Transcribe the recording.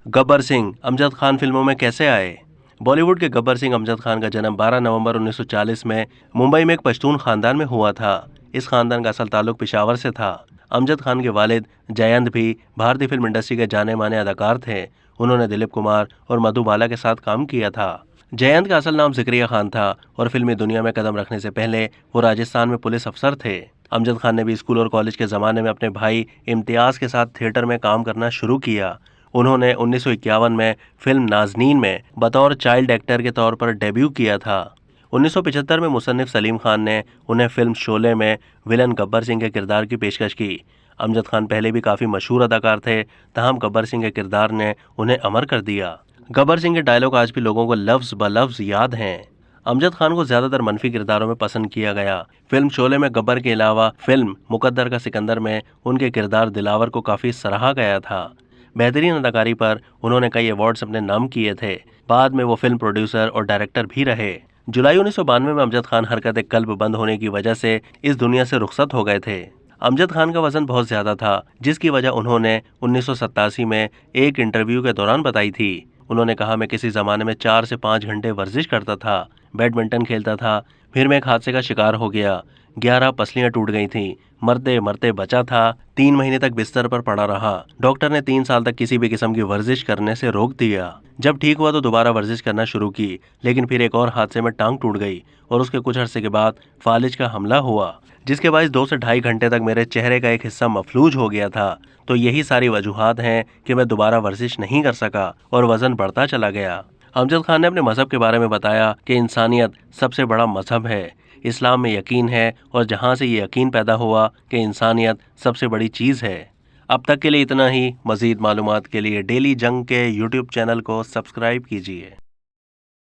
गब्बर सिंह अमजद खान फिल्मों में कैसे आए? बॉलीवुड के गब्बर सिंह अमजद खान का जन्म 12 नवंबर 1940 में मुंबई में एक पश्तून खानदान में हुआ था। इस खानदान का असल ताल्लुक पेशावर से था। अमजद खान के वालिद जयंत भी भारतीय फिल्म इंडस्ट्री के जाने माने अदाकार थे। उन्होंने दिलीप कुमार और मधुबाला के साथ काम किया था। जयंत का असल नाम जिक्रिया खान था और फिल्मी दुनिया में कदम रखने से पहले वो राजस्थान में पुलिस अफसर थे। अमजद खान ने भी स्कूल और कॉलेज के ज़माने में अपने भाई इम्तियाज़ के साथ थिएटर में काम करना शुरू किया। उन्होंने 1951 में फिल्म नाज़नीन में बतौर चाइल्ड एक्टर के तौर पर डेब्यू किया था। 1975 में मुसन्निफ सलीम खान ने उन्हें फिल्म शोले में विलन गब्बर सिंह के किरदार की पेशकश की। अमजद खान पहले भी काफ़ी मशहूर अदाकार थे, तहम गब्बर सिंह के किरदार ने उन्हें अमर कर दिया। गब्बर सिंह के डायलॉग आज भी लोगों को लफ्ज़ ब लफ्ज़ याद हैं। अमजद खान को ज्यादातर मनफी किरदारों में पसंद किया गया। फिल्म शोले में गब्बर के अलावा फिल्म मुकद्दर का सिकंदर में उनके किरदार दिलावर को काफी सराहा गया था। बेहतरीन अदाकारी पर उन्होंने कई अवार्ड्स अपने नाम किए थे। बाद में वो फिल्म प्रोड्यूसर और डायरेक्टर भी रहे। जुलाई 1992 में अमजद खान हरकत कल्ब बंद होने की वजह से इस दुनिया से रुखसत हो गए थे। अमजद खान का वजन बहुत ज्यादा था, जिसकी वजह उन्होंने 1987 में एक इंटरव्यू के दौरान बताई थी। उन्होंने कहा, मैं किसी जमाने में 4 से 5 घंटे वर्जिश करता था, बैडमिंटन खेलता था, फिर मैं एक हादसे का शिकार हो गया, 11 पसलियां टूट गई थीं, मरते मरते बचा था, 3 महीने तक बिस्तर पर पड़ा रहा। डॉक्टर ने 3 साल तक किसी भी किस्म की वर्जिश करने से रोक दिया। जब ठीक हुआ तो दोबारा वर्जिश करना शुरू की, लेकिन फिर एक और हादसे में टांग टूट गई और उसके कुछ अरसे के बाद फालिज का हमला हुआ, जिसके बाद 2 से ढाई घंटे तक मेरे चेहरे का एक हिस्सा मफलूज हो गया था। तो यही सारी वजूहात हैं कि मैं दोबारा वर्जिश नहीं कर सका और वजन बढ़ता चला गया। अमजद खान ने अपने मजहब के बारे में बताया कि इंसानियत सबसे बड़ा मजहब है। इस्लाम में यकीन है और जहाँ से ये यकीन पैदा हुआ कि इंसानियत सबसे बड़ी चीज़ है। अब तक के लिए इतना ही। मज़ीद मालूमात के लिए डेली जंग के यूट्यूब चैनल को सब्सक्राइब कीजिए।